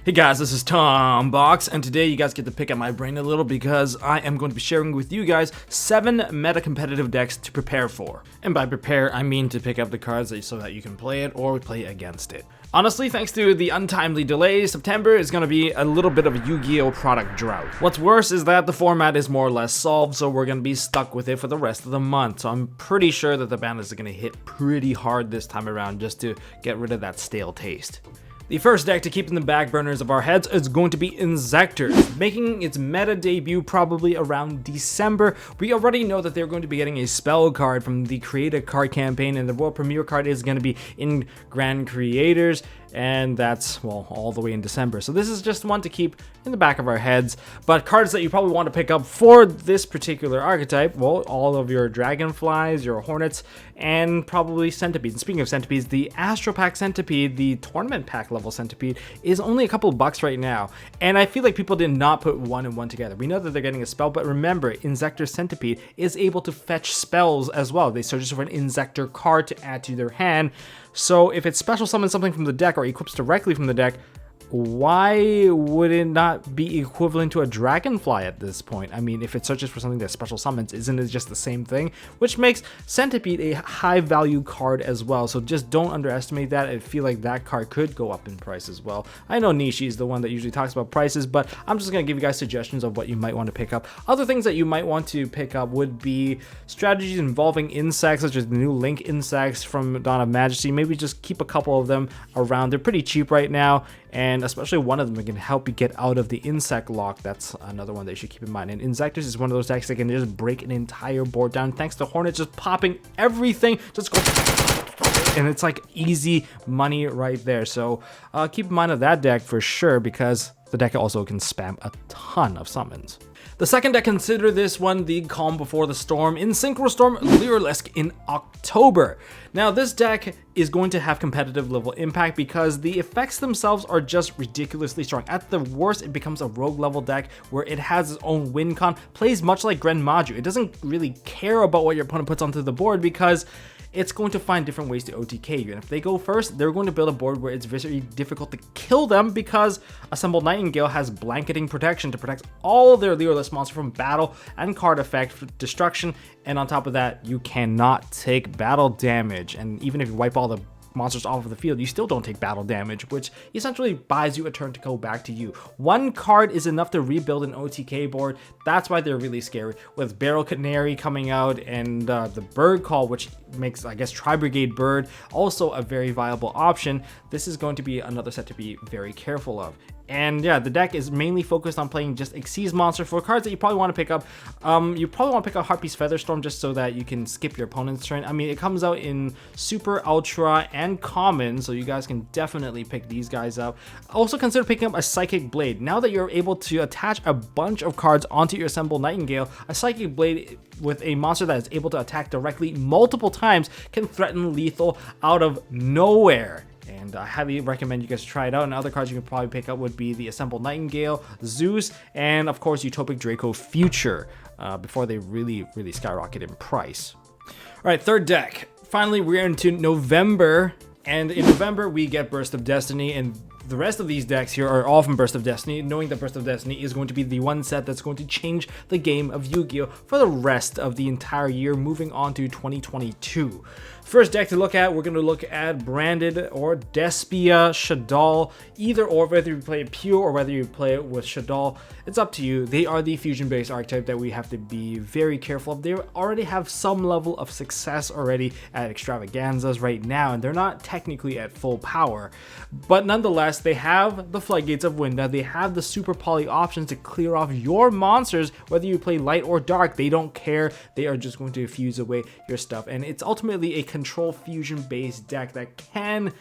Hey guys, this is Tom Box, and today you guys get to pick at my brain a little because I am going to be sharing with you guys 7 meta competitive decks to prepare for. And by prepare, I mean to pick up the cards so that you can play it or play against it. Honestly, thanks to the untimely delays, September is going to be a little bit of a Yu-Gi-Oh product drought. What's worse is that the format is more or less solved, so we're going to be stuck with it for the rest of the month. So I'm pretty sure that the ban is going to hit pretty hard this time around just to get rid of that stale taste. The first deck to keep in the back burners of our heads is going to be INZEKTORS, making its meta debut probably around December. We already know that they're going to be getting a spell card from the Create a Card campaign, and the World Premiere card is going to be in Grand Creators, and that's, well, all the way in December. So this is just one to keep in the back of our heads. But cards that you probably want to pick up for this particular archetype, well, all of your Dragonflies, your Hornets, and probably Centipedes. And speaking of Centipedes, the Astro Pack Centipede, the Tournament Pack level Centipede, is only a couple bucks right now. And I feel like people did not put one and one together. We know that they're getting a spell, but remember, INZEKTORS Centipede is able to fetch spells as well. They search for an INZEKTOR card to add to their hand. So if it special summons something from the deck or equips directly from the deck, why would it not be equivalent to a Dragonfly at this point? I mean, if it searches for something that special summons, isn't it just the same thing? Which makes Centipede a high value card as well, so just don't underestimate that. I feel like that card could go up in price as well. I know Nishi is the one that usually talks about prices, but I'm just going to give you guys suggestions of what you might want to pick up. Other things that you might want to pick up would be strategies involving insects, such as the new Link insects from Dawn of Majesty. Maybe just keep a couple of them around. They're pretty cheap right now, and especially one of them can help you get out of the insect lock. That's another one that you should keep in mind. And INZEKTORS is one of those decks that can just break an entire board down thanks to Hornet just popping everything. Just go, and it's like easy money right there. So keep in mind of that deck for sure, because the deck also can spam a ton of summons. The second deck, consider this one the calm before the storm. In Synchro Storm, LYRILUSC in October. Now this deck is going to have competitive level impact because the effects themselves are just ridiculously strong. At the worst, it becomes a rogue level deck where it has its own win con, plays much like Gren Maju. It doesn't really care about what your opponent puts onto the board because it's going to find different ways to OTK you. And if they go first, they're going to build a board where it's very difficult to kill them because Assembled Nightingale has blanketing protection to protect all their LYRILUSC monsters from battle and card effect destruction. And on top of that, you cannot take battle damage. And even if you wipe all the monsters off of the field, you still don't take battle damage, which essentially buys you a turn to go back to you. One card is enough to rebuild an OTK board. That's why they're really scary. With Barrel Canary coming out and the Bird Call, which makes, I guess, Tri-Brigade Bird also a very viable option, this is going to be another set to be very careful of. And yeah, the deck is mainly focused on playing just Xyz monster. For cards that you probably want to pick up, you probably want to pick up Harpy's Featherstorm just so that you can skip your opponent's turn. I mean, it comes out in Super, Ultra, and Common, so you guys can definitely pick these guys up. Also consider picking up a Psychic Blade. Now that you're able to attach a bunch of cards onto your Assembled Nightingale, a Psychic Blade with a monster that is able to attack directly multiple times can threaten lethal out of nowhere. And I highly recommend you guys try it out. And other cards you can probably pick up would be the Assembled Nightingale, Zeus, and of course Utopic Draco Future before they really skyrocket in price. All right, third deck. Finally, we're into November, and in November we get Burst of Destiny, and the rest of these decks here are all from Burst of Destiny, knowing that Burst of Destiny is going to be the one set that's going to change the game of Yu-Gi-Oh! For the rest of the entire year, moving on to 2022. First deck to look at, we're going to look at Branded or DESPIA Shaddoll. Either or, whether you play it pure or whether you play it with Shaddoll, it's up to you. They are the fusion-based archetype that we have to be very careful of. They already have some level of success already at extravaganzas right now, and they're not technically at full power. But nonetheless, they have the Floodgates of Winda. They have the super poly options to clear off your monsters, whether you play light or dark. They don't care. They are just going to fuse away your stuff. And it's ultimately a control fusion based deck that can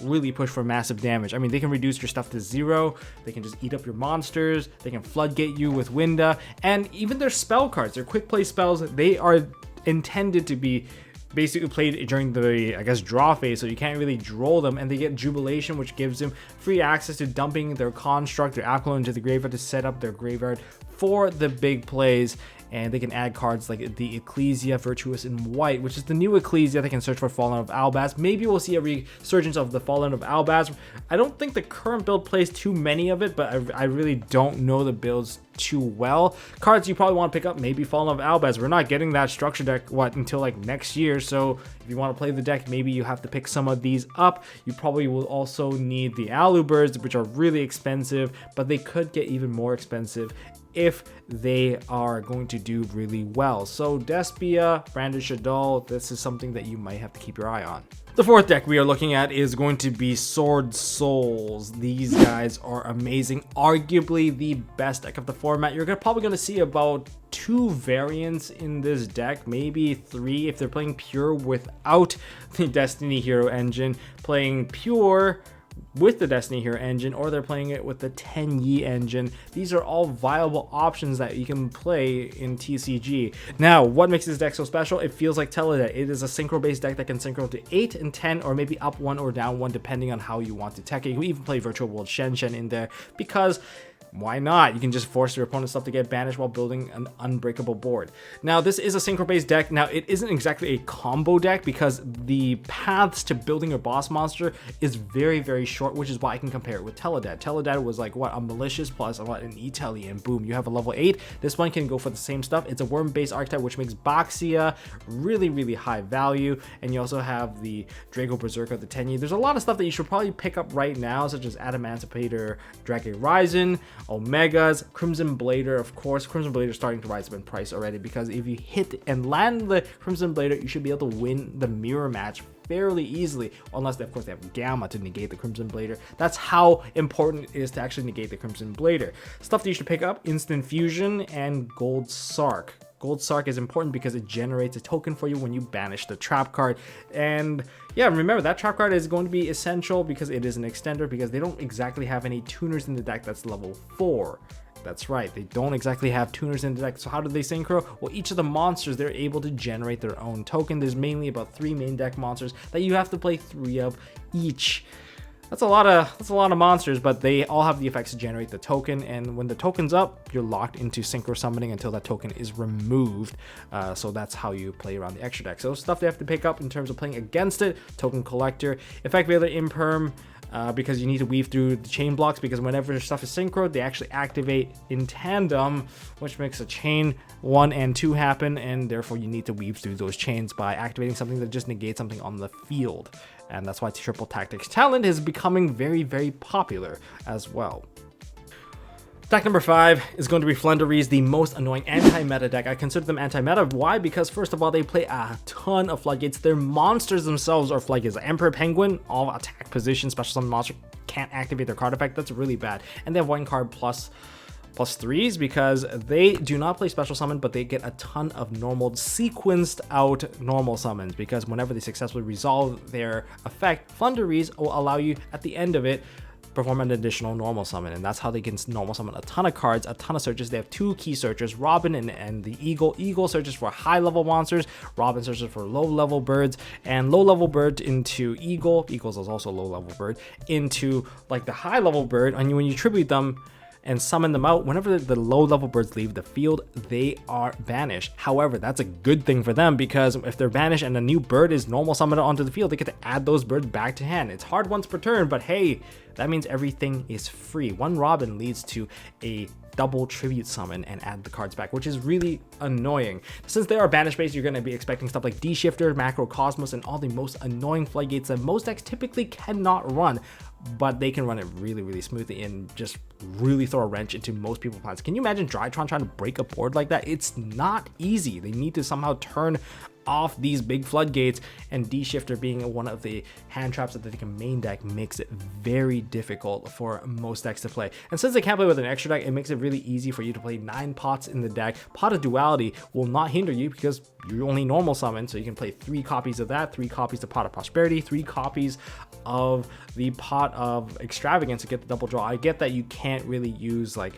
really push for massive damage. I mean, they can reduce your stuff to 0. They can just eat up your monsters. They can floodgate you with Winda. And even their spell cards, their quick play spells, they are intended to be basically played during the, I guess, draw phase, so you can't really draw them, and they get Jubilation, which gives them free access to dumping their construct, their Apollo into the graveyard to set up their graveyard for the big plays. and they can add cards like the Ecclesia Virtuous in white, which is the new Ecclesia. They can search for Fallen of Albaz. Maybe we'll see a resurgence of the Fallen of Albaz. I don't think the current build plays too many of it, but I really don't know the builds too well. Cards you probably want to pick up, maybe Fallen of Albaz. We're not getting that structure deck until like next year, so if you want to play the deck, maybe you have to pick some of these up. You probably will also need the Alubirds, which are really expensive, but they could get even more expensive if they are going to do really well. So Despia, Branded Shaddoll, this is something that you might have to keep your eye on. The fourth deck we are looking at is going to be SWORDSOUL. These guys are amazing, arguably the best deck of the format. You're probably going to see about 2 variants in this deck, maybe 3 if they're playing pure without the Destiny Hero engine, playing pure with the Destiny Hero engine, or they're playing it with the 10Yi engine. These are all viable options that you can play in TCG. Now, what makes this deck so special? It feels like Teledeck. It is a synchro based deck that can synchro to 8 and 10, or maybe up 1 or down 1 depending on how you want to tech it. You can even play Virtual World Shen in there, because why not? You can just force your opponent's stuff to get banished while building an unbreakable board. Now, this is a synchro-based deck. Now, it isn't exactly a combo deck because the paths to building your boss monster is very, very short, which is why I can compare it with Teledeck. Teledeck was like, what, a Malicious plus an Italy, and boom, you have a level 8. This one can go for the same stuff. It's a worm-based archetype, which makes Boxia really, really high value, and you also have the Drago Berserker, the 10Yi. There's a lot of stuff that you should probably pick up right now, such as Adamantipator, Drake Ryzen, Omegas, Crimson Blader. Of course, Crimson Blader is starting to rise up in price already, because if you hit and land the Crimson Blader, you should be able to win the mirror match fairly easily, unless of course they have Gamma to negate the Crimson Blader. That's how important it is to actually negate the Crimson Blader. Stuff that you should pick up: Instant Fusion and Gold Sark. Gold Sark is important because it generates a token for you when you banish the trap card. And yeah, remember that trap card is going to be essential because it is an extender, because they don't exactly have any tuners in the deck that's level 4. That's right, they don't exactly have tuners in the deck. So how do they synchro? Well, each of the monsters, they're able to generate their own token. There's mainly about 3 main deck monsters that you have to play 3 of each. That's a lot of monsters, but they all have the effects to generate the token, and when the token's up, you're locked into synchro summoning until that token is removed. So that's how you play around the extra deck. So stuff they have to pick up in terms of playing against it: Token Collector, Effect Veiler Imperm, because you need to weave through the chain blocks, because whenever stuff is synchro, they actually activate in tandem, which makes a chain 1 and 2 happen, and therefore you need to weave through those chains by activating something that just negates something on the field. And that's why Triple Tactics Talent is becoming very, very popular as well. Deck number 5 is going to be FLUNDEREEZE, the most annoying anti-meta deck. I consider them anti-meta. Why? Because first of all, they play a ton of floodgates. Their monsters themselves are floodgates. The Emperor Penguin, all attack position, special summon monster can't activate their card effect. That's really bad. And they have 1 card plus 3s because they do not play special summon, but they get a ton of normal sequenced out normal summons, because whenever they successfully resolve their effect, FLUNDEREEZE will allow you at the end of it perform an additional normal summon, and that's how they can normal summon a ton of cards, a ton of searches. They have 2 key searchers, Robin and the Eagle. Eagle searches for high level monsters, Robin searches for low level birds, and low level bird into Eagle. Eagles is also low level bird into like the high level bird, and when you tribute them and summon them out, whenever the low level birds leave the field, they are banished. However, that's a good thing for them, because if they're banished and a new bird is normal summoned onto the field, they get to add those birds back to hand. It's hard once per turn, but hey, that means everything is free. 1 Robin leads to a double tribute summon and add the cards back, which is really annoying. Since they are banish based, you're going to be expecting stuff like D-Shifter, Macrocosmos, and all the most annoying floodgates that most decks typically cannot run, but they can run it really, really smoothly and just really throw a wrench into most people's plans. Can you imagine Drytron trying to break a board like that? It's not easy. They need to somehow turn off these big floodgates, and D-Shifter being one of the hand traps that they can main deck makes it very difficult for most decks to play. And since they can't play with an extra deck, it makes it really easy for you to play 9 pots in the deck. Pot of Duality will not hinder you because you only normal summon, so you can play 3 copies of that, 3 copies of Pot of Prosperity, 3 copies of the Pot of Extravagance to get the double draw. I get that you can't really use like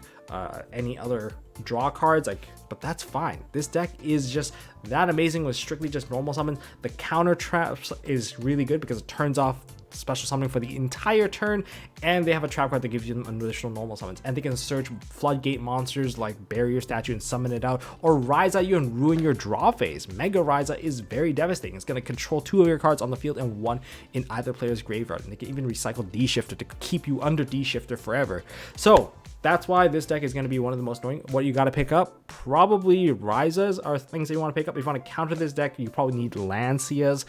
any other draw cards, but that's fine. This deck is just that amazing with strictly just normal summons. The counter traps is really good because it turns off special summoning for the entire turn, and they have a trap card that gives you an additional normal summons, and they can search floodgate monsters like Barrier Statue and summon it out, or rise at you and ruin your draw phase. Mega Ryza is very devastating. It's going to control 2 of your cards on the field and 1 in either player's graveyard, and they can even recycle D-Shifter to keep you under D-Shifter forever. So that's why this deck is going to be one of the most annoying. What you got to pick up, probably Ryzas are things that you want to pick up. If you want to counter this deck, you probably need Lancias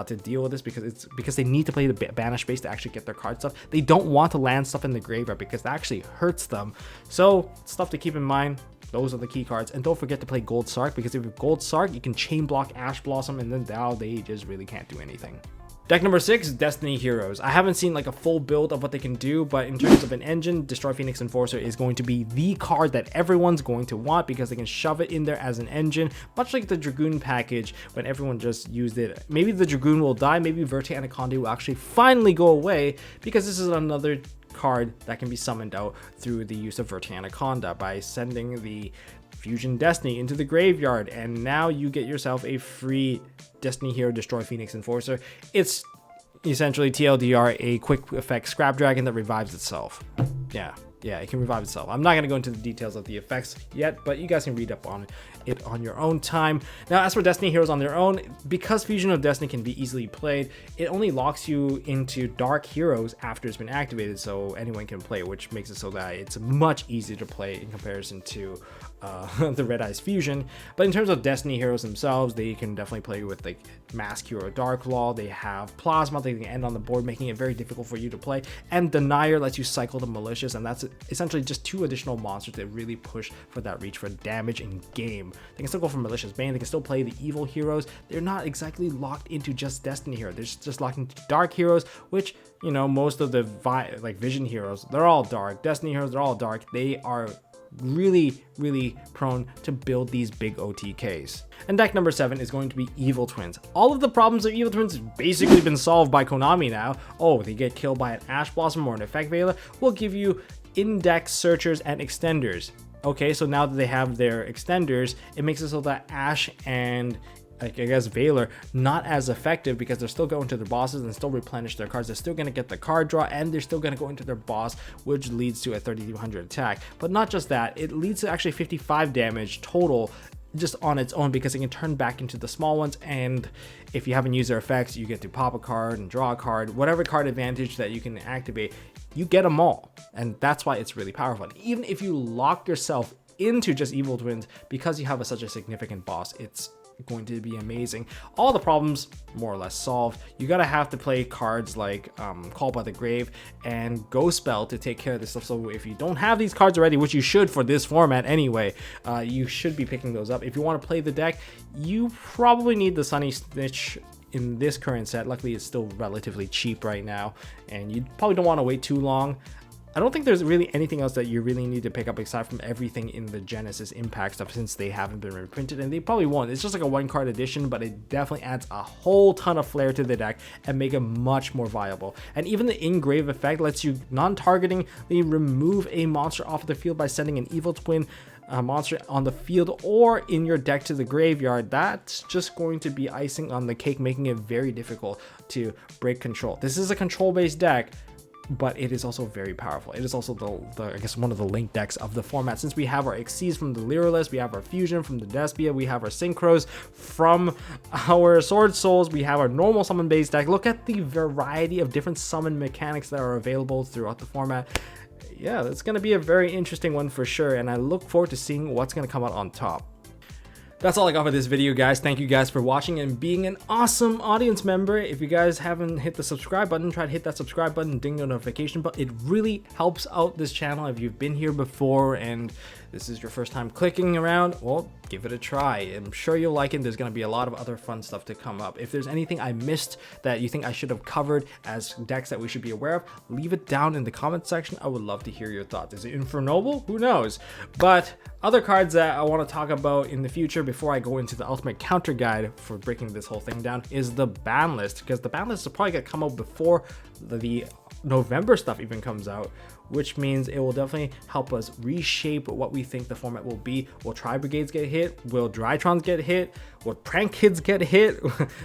to deal with this, because they need to play the banish base to actually get their card stuff. They don't want to land stuff in the graveyard because that actually hurts them. So stuff to keep in mind. Those are the key cards. And don't forget to play Gold Sark, because if you have Gold Sark, you can chain block Ash Blossom, and then now they just really can't do anything. Deck number 6, Destiny Heroes. I haven't seen like a full build of what they can do, but in terms of an engine, Destroy Phoenix Enforcer is going to be the card that everyone's going to want, because they can shove it in there as an engine, much like the Dragoon package when everyone just used it. Maybe the Dragoon will die, maybe Verte Anaconda will actually finally go away, because this is another card that can be summoned out through the use of Verte Anaconda by sending the Fusion Destiny into the graveyard, and now you get yourself a free Destiny Hero Destroy Phoenix Enforcer. It's essentially TLDR, a quick effect Scrap Dragon that revives itself. Yeah, it can revive itself. I'm not going to go into the details of the effects yet, but you guys can read up on it on your own time. Now, as for Destiny Heroes on their own, because Fusion of Destiny can be easily played, it only locks you into Dark Heroes after it's been activated, so anyone can play, which makes it so that it's much easier to play in comparison to the Red Eyes Fusion. But in terms of Destiny Heroes themselves, they can definitely play with like Mask Hero Dark Law. They have Plasma, they can end on the board, making it very difficult for you to play. And Denier lets you cycle the Malicious, and that's essentially just 2 additional monsters that really push for that reach for damage in game. They can still go for Malicious Bane, they can still play the evil heroes. They're not exactly locked into just Destiny Hero, they're just locked into Dark Heroes, which, you know, most of the Vision Heroes, they're all dark. Destiny Heroes, they're all dark. They are really prone to build these big OTKs. And deck number 7 is going to be Evil Twins. All of the problems of Evil Twins have basically been solved by Konami now. Oh, they get killed by an Ash Blossom or an Effect Veiler. We'll give you Index Searchers and Extenders. Okay, so now that they have their Extenders, it makes it so that Ash and I guess Veiler not as effective, because they're still going to their bosses and still replenish their cards. They're still going to get the card draw, and they're still going to go into their boss, which leads to a 3200 attack. But not just that, it leads to actually 55 damage total just on its own, because it can turn back into the small ones, and if you haven't used their effects, you get to pop a card and draw a card. Whatever card advantage that you can activate, you get them all, and that's why it's really powerful. And even if you lock yourself into just Evil Twins, because you have such a significant boss, it's going to be amazing. All the problems more or less solved. You gotta have to play cards like Call by the Grave and Ghost Spell to take care of this stuff. So if you don't have these cards already, which you should for this format anyway, you should be picking those up. If you want to play the deck, you probably need the Sunny Snitch in this current set. Luckily, it's still relatively cheap right now, and you probably don't want to wait too long. I don't think there's really anything else that you really need to pick up aside from everything in the Genesis Impact stuff, since they haven't been reprinted, and they probably won't. It's just like a 1-card edition, but it definitely adds a whole ton of flair to the deck and make it much more viable. And even the Engrave effect lets you non-targetingly remove a monster off the field by sending an Evil Twin monster on the field or in your deck to the graveyard. That's just going to be icing on the cake, making it very difficult to break control. This is a control-based deck, but it is also very powerful. It is also the I guess one of the link decks of the format, since we have our Xyz from the LYRILUSC, we have our Fusion from the DESPIA, we have our Synchros from our SWORDSOULs, we have our normal summon based deck. Look at the variety of different summon mechanics that are available throughout the format. Yeah, it's going to be a very interesting one for sure, and I look forward to seeing what's going to come out on top. That's all I got for this video, guys. Thank you guys for watching and being an awesome audience member. If you guys haven't hit the subscribe button, try to hit that subscribe button, ding the notification button. It really helps out this channel. If you've been here before and this is your first time clicking around, well, give it a try. I'm sure you'll like it. There's going to be a lot of other fun stuff to come up. If there's anything I missed that you think I should have covered as decks that we should be aware of, leave it down in the comment section. I would love to hear your thoughts. Is it Infernoble? Who knows? But other cards that I want to talk about in the future before I go into the ultimate counter guide for breaking this whole thing down is the ban list, because the ban list is probably going to come out before the November stuff even comes out, which means it will definitely help us reshape what we think the format will be. Will Tri-Brigades get hit? Will Drytrons get hit? Will Prank Kids get hit?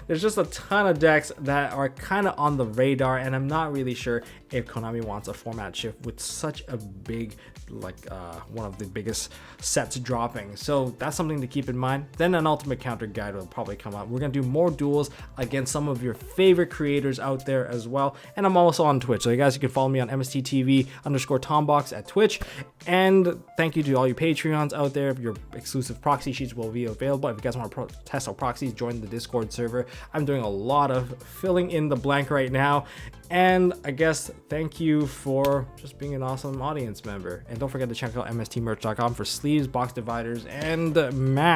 There's just a ton of decks that are kind of on the radar, and I'm not really sure if Konami wants a format shift with such a big, like one of the biggest sets dropping. So that's something to keep in mind. Then an ultimate counter guide will probably come out. We're gonna do more duels against some of your favorite creators out there as well. And I'm also on Twitch, so you guys, you can follow me on MST.TV _Tombox at Twitch. And thank you to all you Patreons out there. Your exclusive proxy sheets will be available. If you guys want to test our proxies, join the Discord server. I'm doing a lot of filling in the blank right now. And I guess thank you for just being an awesome audience member. And don't forget to check out mstmerch.com for sleeves, box dividers, and mats.